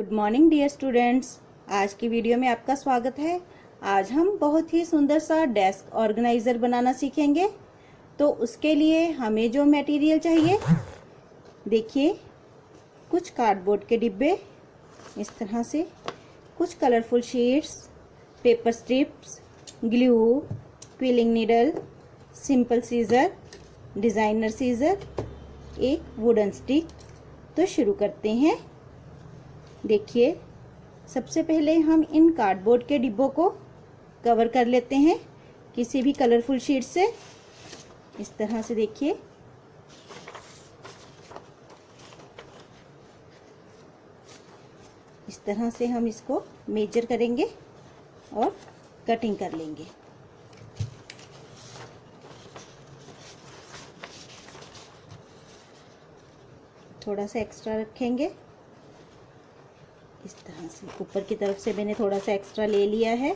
Good morning dear students. आज की video में आपका स्वागत है। आज हम बहुत ही सुंदर सा डेस्क ऑर्गेनाइजर बनाना सीखेंगे। तो उसके लिए हमें जो मटेरियल चाहिए, देखिए कुछ कार्डबोर्ड के डिब्बे इस तरह से, कुछ colourful sheets, paper strips, glue, quilling needle, simple scissor, designer scissor, एक वुडन स्टिक। तो शुरू करते हैं। देखिए सबसे पहले हम इन कार्डबोर्ड के डिब्बों को कवर कर लेते हैं किसी भी कलरफुल शीट से। इस तरह से देखिए, इस तरह से हम इसको मेजर करेंगे और कटिंग कर लेंगे। थोड़ा सा एक्स्ट्रा रखेंगे इस तरह से। ऊपर की तरफ से मैंने थोड़ा सा एक्स्ट्रा ले लिया है।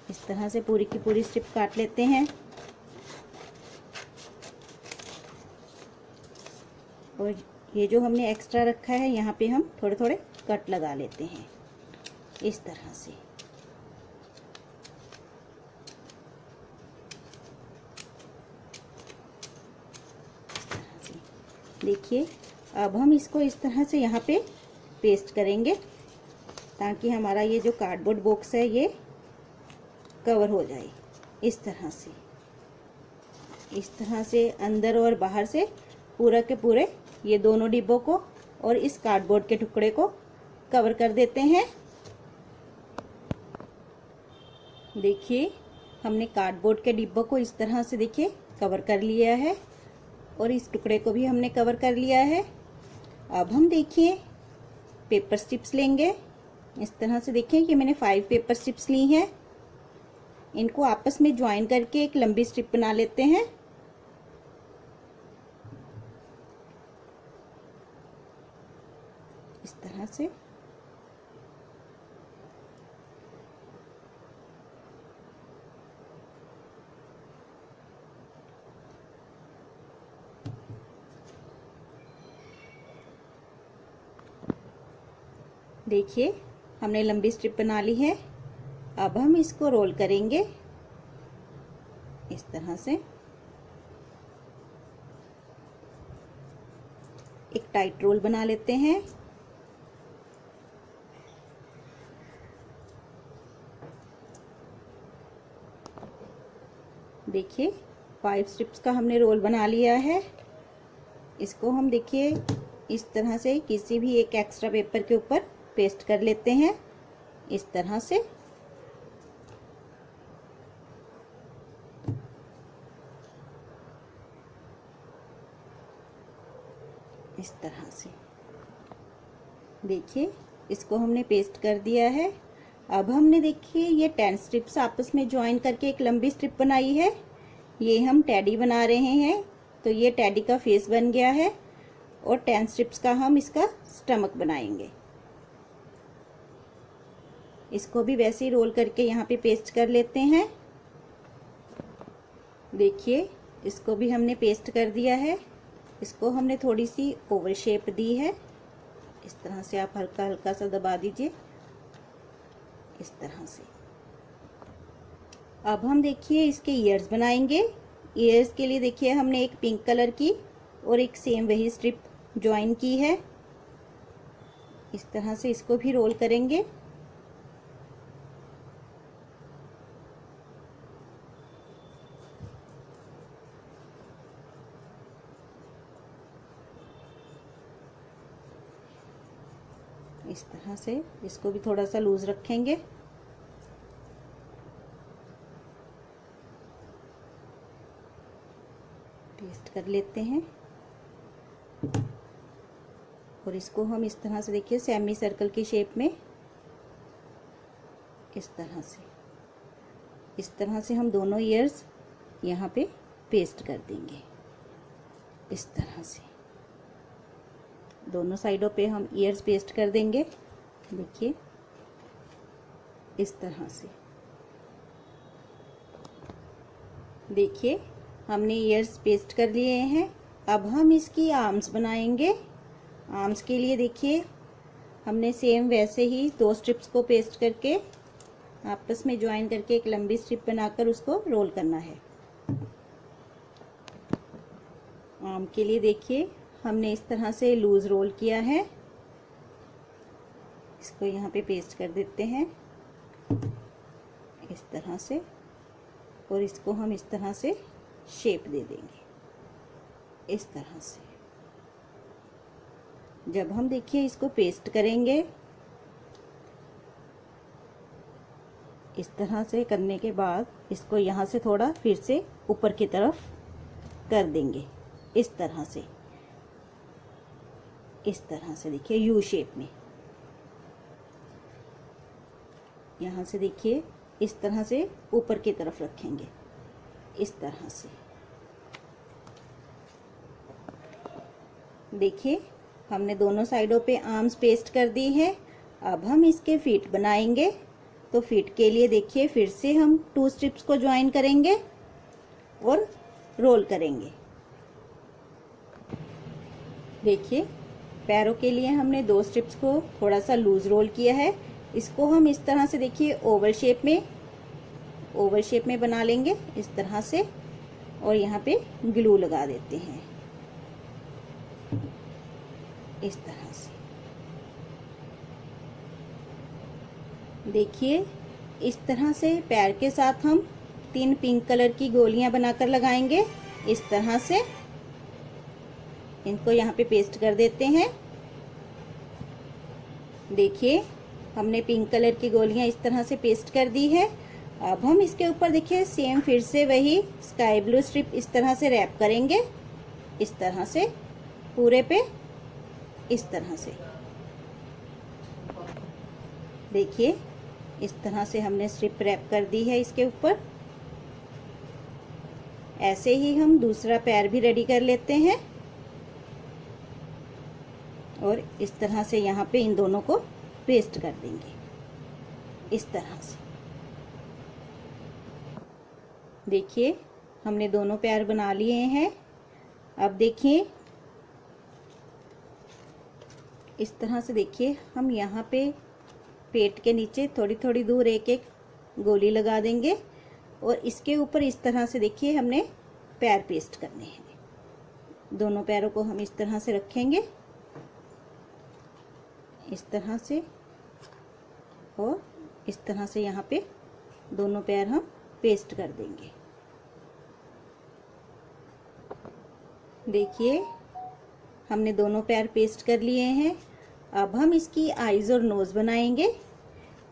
इस तरह से पूरी की पूरी स्ट्रिप काट लेते हैं और ये जो हमने एक्स्ट्रा रखा है यहाँ पे हम थोड़े थोड़े कट लगा लेते हैं इस तरह से। देखिए अब हम इसको इस तरह से यहाँ पे पेस्ट करेंगे ताकि हमारा ये जो कार्डबोर्ड बॉक्स है ये कवर हो जाए। इस तरह से अंदर और बाहर से पूरा के पूरे ये दोनों डिब्बों को और इस कार्डबोर्ड के टुकड़े को कवर कर देते हैं। देखिए हमने कार्डबोर्ड के डिब्बों को इस तरह से देखिए कवर कर लिया है और इस टुकड़े को भी हमने कवर कर लिया है। अब हम देखिए पेपर स्ट्रिप्स लेंगे। इस तरह से देखिए कि मैंने 5 पेपर स्ट्रिप्स ली हैं। इनको आपस में ज्वाइन करके एक लंबी स्ट्रिप बना लेते हैं। इस तरह से देखिए हमने लंबी स्ट्रिप बना ली है। अब हम इसको रोल करेंगे इस तरह से। एक टाइट रोल बना लेते हैं। देखिए 5 स्ट्रिप्स का हमने रोल बना लिया है। इसको हम देखिए इस तरह से किसी भी एक एक्स्ट्रा पेपर के ऊपर पेस्ट कर लेते हैं इस तरह से। इस तरह से देखिए इसको हमने पेस्ट कर दिया है। अब हमने देखिए ये 10 स्ट्रिप्स आपस में ज्वाइन करके एक लंबी स्ट्रिप बनाई है। ये हम टेडी बना रहे हैं, तो ये टेडी का फेस बन गया है और 10 स्ट्रिप्स का हम इसका स्टमक बनाएंगे। इसको भी वैसे ही रोल करके यहाँ पे पेस्ट कर लेते हैं। देखिए इसको भी हमने पेस्ट कर दिया है। इसको हमने थोड़ी सी ओवल शेप दी है। इस तरह से आप हल्का हल्का सा दबा दीजिए इस तरह से। अब हम देखिए इसके ईयर्स बनाएंगे। ईयर्स के लिए देखिए हमने एक पिंक कलर की और एक सेम वही स्ट्रिप ज्वाइन की है। इस तरह से इसको भी रोल करेंगे। इस तरह से इसको भी थोड़ा सा लूज रखेंगे। पेस्ट कर लेते हैं और इसको हम इस तरह से देखिए सेमी सर्कल की शेप में इस तरह से हम दोनों ईयर्स यहाँ पे पेस्ट कर देंगे। इस तरह से दोनों साइडों पे हम ईयर्स पेस्ट कर देंगे। देखिए इस तरह से। देखिए हमने ईयर्स पेस्ट कर लिए हैं। अब हम इसकी आर्म्स बनाएंगे। आर्म्स के लिए देखिए हमने सेम वैसे ही 2 स्ट्रिप्स को पेस्ट करके आपस में ज्वाइन करके एक लंबी स्ट्रिप बनाकर उसको रोल करना है। आम के लिए देखिए हमने इस तरह से लूज रोल किया है। इसको यहाँ पे पेस्ट कर देते हैं इस तरह से, और इसको हम इस तरह से शेप दे देंगे इस तरह से। जब हम देखिए इसको पेस्ट करेंगे इस तरह से करने के बाद इसको यहाँ से थोड़ा फिर से ऊपर की तरफ कर देंगे इस तरह से देखिए यू शेप में। यहाँ से देखिए इस तरह से ऊपर की तरफ रखेंगे इस तरह से। देखिए हमने दोनों साइडों पे आर्म्स पेस्ट कर दी है। अब हम इसके फीट बनाएंगे। तो फीट के लिए देखिए फिर से हम 2 स्ट्रिप्स को ज्वाइन करेंगे और रोल करेंगे। देखिए पैरों के लिए हमने 2 स्ट्रिप्स को थोड़ा सा लूज रोल किया है। इसको हम इस तरह से देखिए ओवल शेप में बना लेंगे इस तरह से, और यहाँ पे ग्लू लगा देते हैं इस तरह से। देखिए इस तरह से पैर के साथ हम 3 पिंक कलर की गोलियां बनाकर लगाएंगे इस तरह से। इनको यहाँ पे पेस्ट कर देते हैं। देखिए हमने पिंक कलर की गोलियां इस तरह से पेस्ट कर दी है। अब हम इसके ऊपर देखिए सेम फिर से वही स्काई ब्लू स्ट्रिप इस तरह से रैप करेंगे इस तरह से पूरे पे इस तरह से। देखिए इस तरह से हमने स्ट्रिप रैप कर दी है इसके ऊपर। ऐसे ही हम दूसरा पैर भी रेडी कर लेते हैं और इस तरह से यहाँ पे इन दोनों को पेस्ट कर देंगे इस तरह से। देखिए हमने दोनों पैर बना लिए हैं। अब देखिए इस तरह से देखिए हम यहाँ पे पेट के नीचे थोड़ी थोड़ी दूर एक एक गोली लगा देंगे और इसके ऊपर इस तरह से देखिए हमने पैर पेस्ट करने हैं। दोनों पैरों को हम इस तरह से रखेंगे इस तरह से, और इस तरह से यहाँ पे दोनों पैर हम पेस्ट कर देंगे। देखिए हमने दोनों पैर पेस्ट कर लिए हैं। अब हम इसकी आईज और नोज बनाएंगे।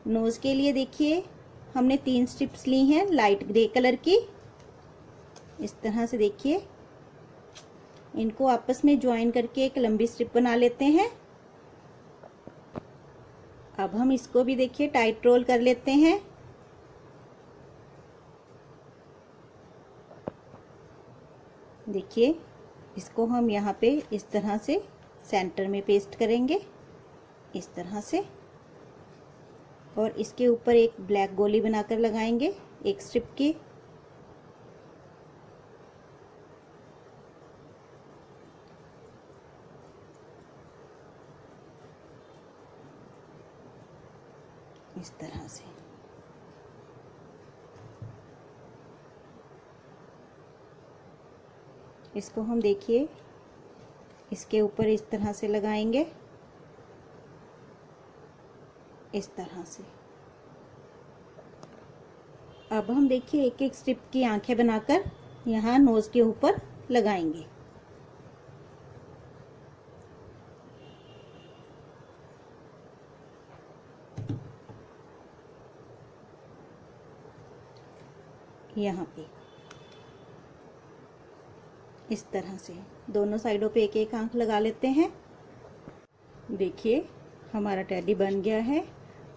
नोज के लिए देखिए हमने 3 स्ट्रिप्स ली हैं लाइट ग्रे कलर की इस तरह से। देखिए इनको आपस में ज्वाइन करके एक लंबी स्ट्रिप बना लेते हैं। अब हम इसको भी देखिए टाइट रोल कर लेते हैं। देखिए इसको हम यहाँ पे इस तरह से सेंटर में पेस्ट करेंगे इस तरह से, और इसके ऊपर एक ब्लैक गोली बनाकर लगाएंगे एक स्ट्रिप की। इस तरह से। इसको हम देखिए इसके ऊपर इस तरह से लगाएंगे इस तरह से। अब हम देखिए एक एक स्ट्रिप की आंखें बनाकर यहाँ नोज के ऊपर लगाएंगे। यहाँ पे इस तरह से दोनों साइडों पे एक एक आंख लगा लेते हैं। देखिए हमारा टेडी बन गया है।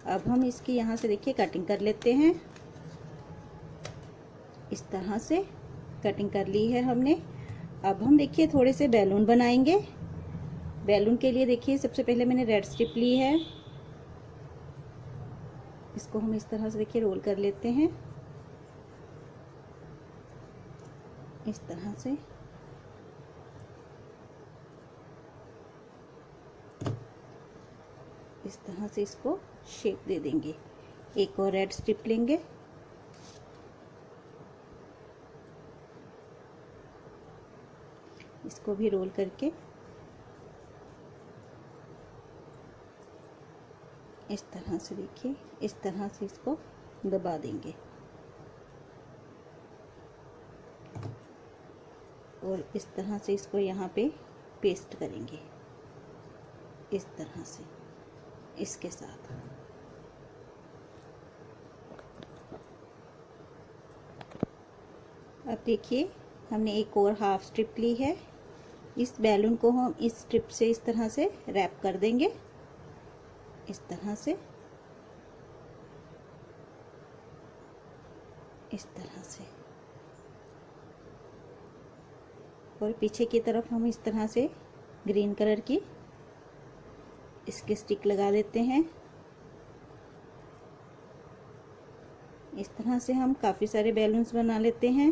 अब हम इसकी यहाँ से देखिए कटिंग कर लेते हैं। इस तरह से कटिंग कर ली है हमने। अब हम देखिए थोड़े से बैलून बनाएंगे। बैलून के लिए देखिए सबसे पहले मैंने रेड स्ट्रिप ली है। इसको हम इस तरह से देखिए रोल कर लेते हैं इस तरह से। इस तरह से इसको शेप दे देंगे। एक और रेड स्ट्रिप लेंगे, इसको भी रोल करके इस तरह से, देखिए इस तरह से इसको दबा देंगे और इस तरह से इसको यहाँ पे पेस्ट करेंगे, इस तरह से इसके साथ। अब देखिए हमने एक और हाफ स्ट्रिप ली है। इस बैलून को हम इस स्ट्रिप से इस तरह से रैप कर देंगे, इस तरह से, इस तरह से। और पीछे की तरफ हम इस तरह से ग्रीन कलर की इसके स्टिक लगा देते हैं। इस तरह से हम काफ़ी सारे बैलून्स बना लेते हैं।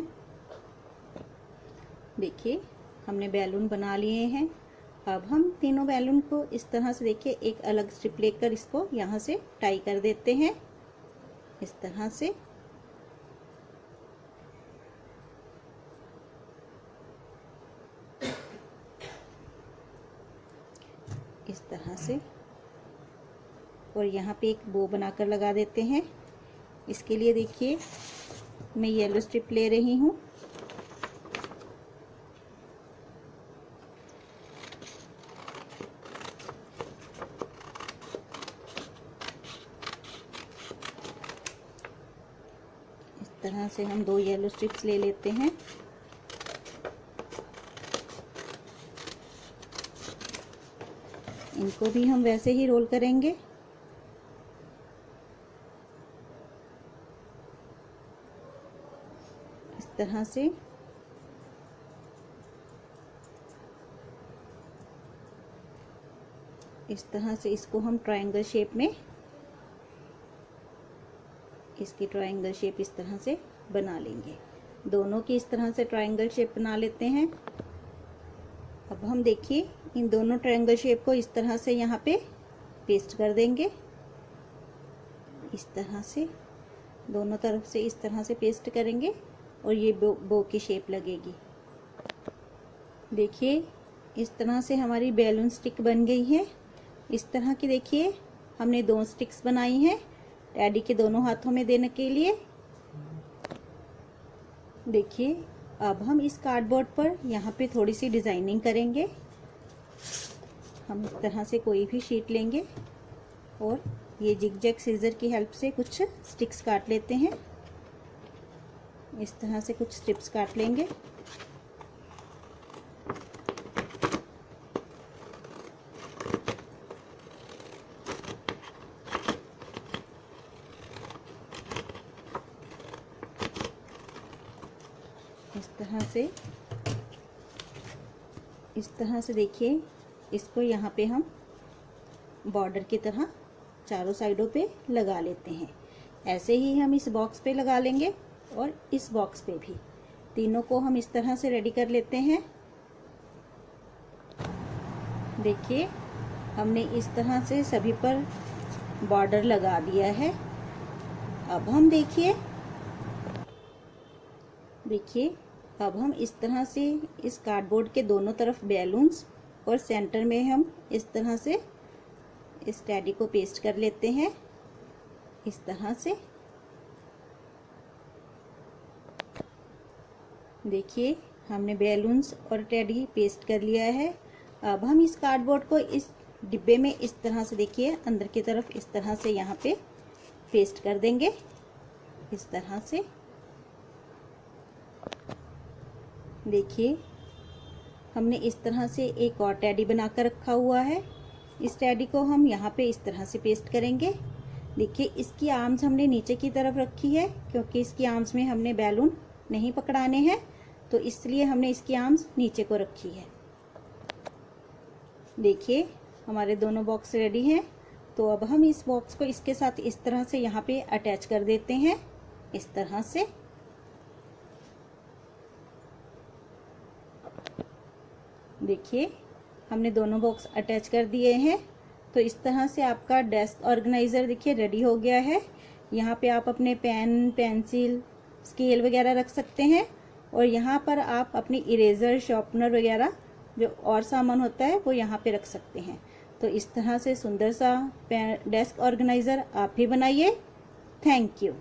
देखिए हमने बैलून बना लिए हैं। अब हम तीनों बैलून को इस तरह से, देखिए एक अलग स्ट्रिप लेकर इसको यहाँ से टाई कर देते हैं, इस तरह से। इस तरह से। और यहाँ पे एक बो बनाकर लगा देते हैं। इसके लिए देखिए मैं येलो स्ट्रिप ले रही हूँ। इस तरह से हम 2 येलो स्ट्रिप्स ले लेते हैं। इनको भी हम वैसे ही रोल करेंगे। इस तरह से। इस तरह से इसको हम ट्रायंगल शेप में, इसकी ट्रायंगल शेप इस तरह से बना लेंगे। दोनों की इस तरह से ट्रायंगल शेप बना लेते हैं। अब हम देखिए इन दोनों ट्रायंगल शेप को इस तरह से यहाँ पे पेस्ट कर देंगे, इस तरह से दोनों तरफ से इस तरह से पेस्ट करेंगे और ये बो की शेप लगेगी। देखिए इस तरह से हमारी बैलून स्टिक बन गई है। इस तरह की देखिए हमने 2 स्टिक्स बनाई हैं टैडी के दोनों हाथों में देने के लिए। देखिए अब हम इस कार्डबोर्ड पर यहाँ पे थोड़ी सी डिजाइनिंग करेंगे। हम इस तरह से कोई भी शीट लेंगे और ये जिगजैग सीजर की हेल्प से कुछ स्टिक्स काट लेते हैं। इस तरह से कुछ स्ट्रिप्स काट लेंगे। इस तरह से देखिए इसको यहाँ पे हम बॉर्डर की तरह चारों साइडों पे लगा लेते हैं। ऐसे ही हम इस बॉक्स पे लगा लेंगे और इस बॉक्स पे भी। तीनों को हम इस तरह से रेडी कर लेते हैं। देखिए हमने इस तरह से सभी पर बॉर्डर लगा दिया है। अब हम देखिए अब हम इस तरह से इस कार्डबोर्ड के दोनों तरफ बैलून्स और सेंटर में हम इस तरह से इस टैडी को पेस्ट कर लेते हैं, इस तरह से। देखिए हमने बैलून्स और टैडी पेस्ट कर लिया है। अब हम इस कार्डबोर्ड को इस डिब्बे में इस तरह से, देखिए अंदर की तरफ इस तरह से यहाँ पे पेस्ट कर देंगे, इस तरह से। देखिए हमने इस तरह से एक और टैडी बनाकर रखा हुआ है। इस टैडी को हम यहाँ पे इस तरह से पेस्ट करेंगे। देखिए इसकी आर्म्स हमने नीचे की तरफ रखी है क्योंकि इसकी आर्म्स में हमने बैलून नहीं पकड़ाने हैं, तो इसलिए हमने इसकी आर्म्स नीचे को रखी है। देखिए हमारे दोनों बॉक्स रेडी हैं। तो अब हम इस बॉक्स को इसके साथ इस तरह से यहाँ पे अटैच कर देते हैं, इस तरह से। देखिए हमने दोनों बॉक्स अटैच कर दिए हैं। तो इस तरह से आपका डेस्क ऑर्गेनाइज़र देखिए रेडी हो गया है। यहाँ पे आप अपने पेन, पेंसिल, स्केल वगैरह रख सकते हैं और यहाँ पर आप अपनी इरेजर, शार्पनर वगैरह जो और सामान होता है वो यहाँ पे रख सकते हैं। तो इस तरह से सुंदर सा डेस्क ऑर्गेनाइज़र आप भी बनाइए। Thank you.